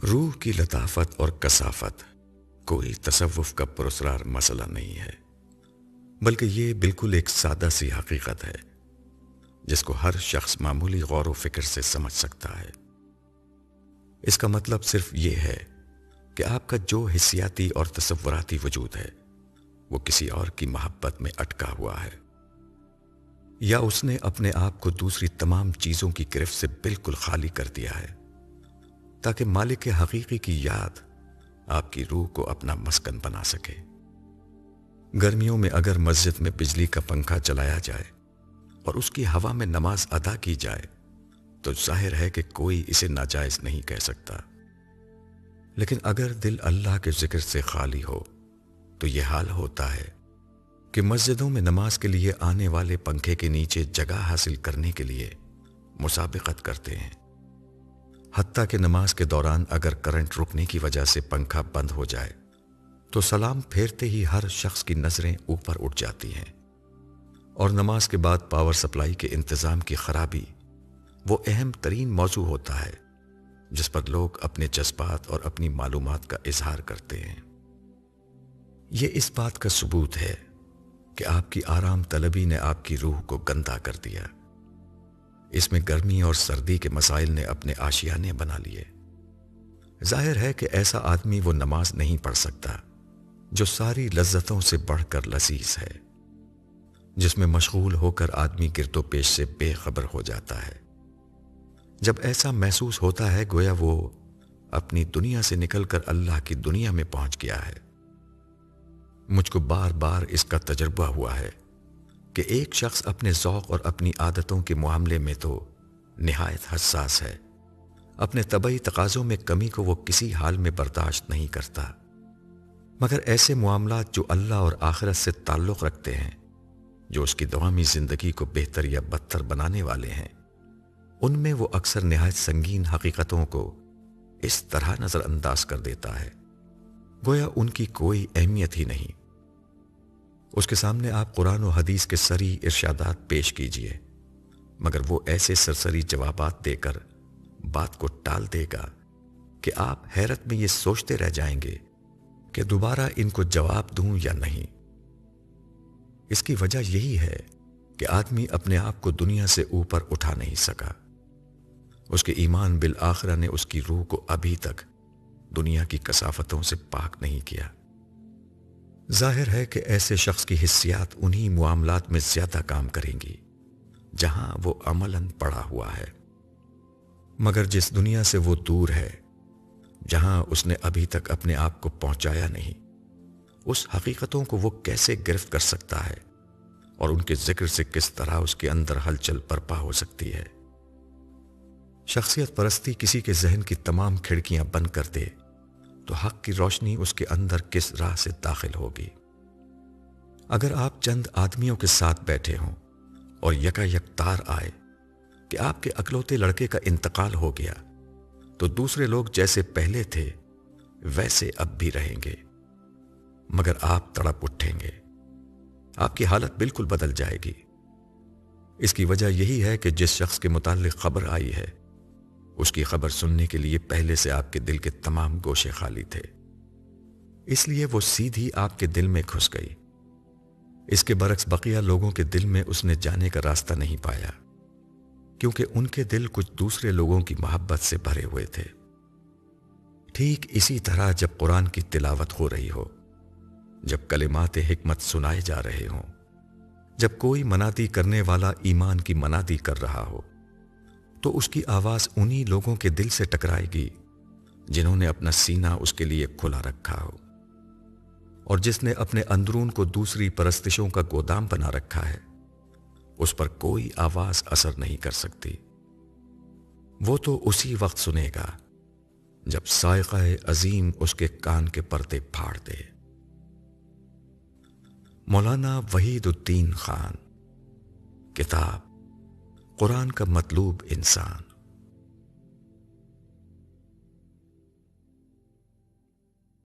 روح کی لطافت اور کثافت کوئی تصوف کا پراسرار مسئلہ نہیں ہے، بلکہ یہ بالکل ایک سادہ سی حقیقت ہے جس کو ہر شخص معمولی غور و فکر سے سمجھ سکتا ہے۔ اس کا مطلب صرف یہ ہے کہ آپ کا جو حسیاتی اور تصوراتی وجود ہے وہ کسی اور کی محبت میں اٹکا ہوا ہے، یا اس نے اپنے آپ کو دوسری تمام چیزوں کی گرفت سے بالکل خالی کر دیا ہے تاکہ مالک حقیقی کی یاد آپ کی روح کو اپنا مسکن بنا سکے۔ گرمیوں میں اگر مسجد میں بجلی کا پنکھا چلایا جائے اور اس کی ہوا میں نماز ادا کی جائے تو ظاہر ہے کہ کوئی اسے ناجائز نہیں کہہ سکتا، لیکن اگر دل اللہ کے ذکر سے خالی ہو تو یہ حال ہوتا ہے کہ مسجدوں میں نماز کے لیے آنے والے پنکھے کے نیچے جگہ حاصل کرنے کے لیے مسابقت کرتے ہیں، حتیٰ کہ نماز کے دوران اگر کرنٹ رکنے کی وجہ سے پنکھا بند ہو جائے تو سلام پھیرتے ہی ہر شخص کی نظریں اوپر اٹھ جاتی ہیں، اور نماز کے بعد پاور سپلائی کے انتظام کی خرابی وہ اہم ترین موضوع ہوتا ہے جس پر لوگ اپنے جذبات اور اپنی معلومات کا اظہار کرتے ہیں۔ یہ اس بات کا ثبوت ہے کہ آپ کی آرام طلبی نے آپ کی روح کو گندا کر دیا۔ اس میں گرمی اور سردی کے مسائل نے اپنے آشیانے بنا لیے۔ ظاہر ہے کہ ایسا آدمی وہ نماز نہیں پڑھ سکتا جو ساری لذتوں سے بڑھ کر لذیذ ہے، جس میں مشغول ہو کر آدمی گرد و پیش سے بے خبر ہو جاتا ہے۔ جب ایسا محسوس ہوتا ہے گویا وہ اپنی دنیا سے نکل کر اللہ کی دنیا میں پہنچ گیا ہے۔ مجھ کو بار بار اس کا تجربہ ہوا ہے کہ ایک شخص اپنے ذوق اور اپنی عادتوں کے معاملے میں تو نہایت حساس ہے، اپنے طبعی تقاضوں میں کمی کو وہ کسی حال میں برداشت نہیں کرتا، مگر ایسے معاملات جو اللہ اور آخرت سے تعلق رکھتے ہیں، جو اس کی دوامی زندگی کو بہتر یا بدتر بنانے والے ہیں، ان میں وہ اکثر نہایت سنگین حقیقتوں کو اس طرح نظر انداز کر دیتا ہے گویا ان کی کوئی اہمیت ہی نہیں۔ اس کے سامنے آپ قرآن و حدیث کے صریح ارشادات پیش کیجئے، مگر وہ ایسے سرسری جوابات دے کر بات کو ٹال دے گا کہ آپ حیرت میں یہ سوچتے رہ جائیں گے کہ دوبارہ ان کو جواب دوں یا نہیں۔ اس کی وجہ یہی ہے کہ آدمی اپنے آپ کو دنیا سے اوپر اٹھا نہیں سکا۔ اس کے ایمان بالآخرہ نے اس کی روح کو ابھی تک دنیا کی کثافتوں سے پاک نہیں کیا۔ ظاہر ہے کہ ایسے شخص کی حسیات انہی معاملات میں زیادہ کام کریں گی جہاں وہ عملاً پڑا ہوا ہے، مگر جس دنیا سے وہ دور ہے، جہاں اس نے ابھی تک اپنے آپ کو پہنچایا نہیں، اس حقیقتوں کو وہ کیسے گرفت کر سکتا ہے اور ان کے ذکر سے کس طرح اس کے اندر ہلچل برپا ہو سکتی ہے۔ شخصیت پرستی کسی کے ذہن کی تمام کھڑکیاں بند کر دے تو حق کی روشنی اس کے اندر کس راہ سے داخل ہوگی؟ اگر آپ چند آدمیوں کے ساتھ بیٹھے ہوں اور یکا یک تار آئے کہ آپ کے اکلوتے لڑکے کا انتقال ہو گیا تو دوسرے لوگ جیسے پہلے تھے ویسے اب بھی رہیں گے، مگر آپ تڑپ اٹھیں گے، آپ کی حالت بالکل بدل جائے گی۔ اس کی وجہ یہی ہے کہ جس شخص کے متعلق خبر آئی ہے اس کی خبر سننے کے لیے پہلے سے آپ کے دل کے تمام گوشے خالی تھے، اس لیے وہ سیدھی آپ کے دل میں گھس گئی۔ اس کے برعکس بقیہ لوگوں کے دل میں اس نے جانے کا راستہ نہیں پایا، کیونکہ ان کے دل کچھ دوسرے لوگوں کی محبت سے بھرے ہوئے تھے۔ ٹھیک اسی طرح جب قرآن کی تلاوت ہو رہی ہو، جب کلمات حکمت سنائے جا رہے ہوں، جب کوئی منادی کرنے والا ایمان کی منادی کر رہا ہو، تو اس کی آواز انہی لوگوں کے دل سے ٹکرائے گی جنہوں نے اپنا سینہ اس کے لیے کھلا رکھا ہو، اور جس نے اپنے اندرون کو دوسری پرستشوں کا گودام بنا رکھا ہے، اس پر کوئی آواز اثر نہیں کر سکتی۔ وہ تو اسی وقت سنے گا جب صاعقہ عظیم اس کے کان کے پردے پھاڑ دے۔ مولانا وحید الدین خان، کتاب قرآن کا مطلوب انسان۔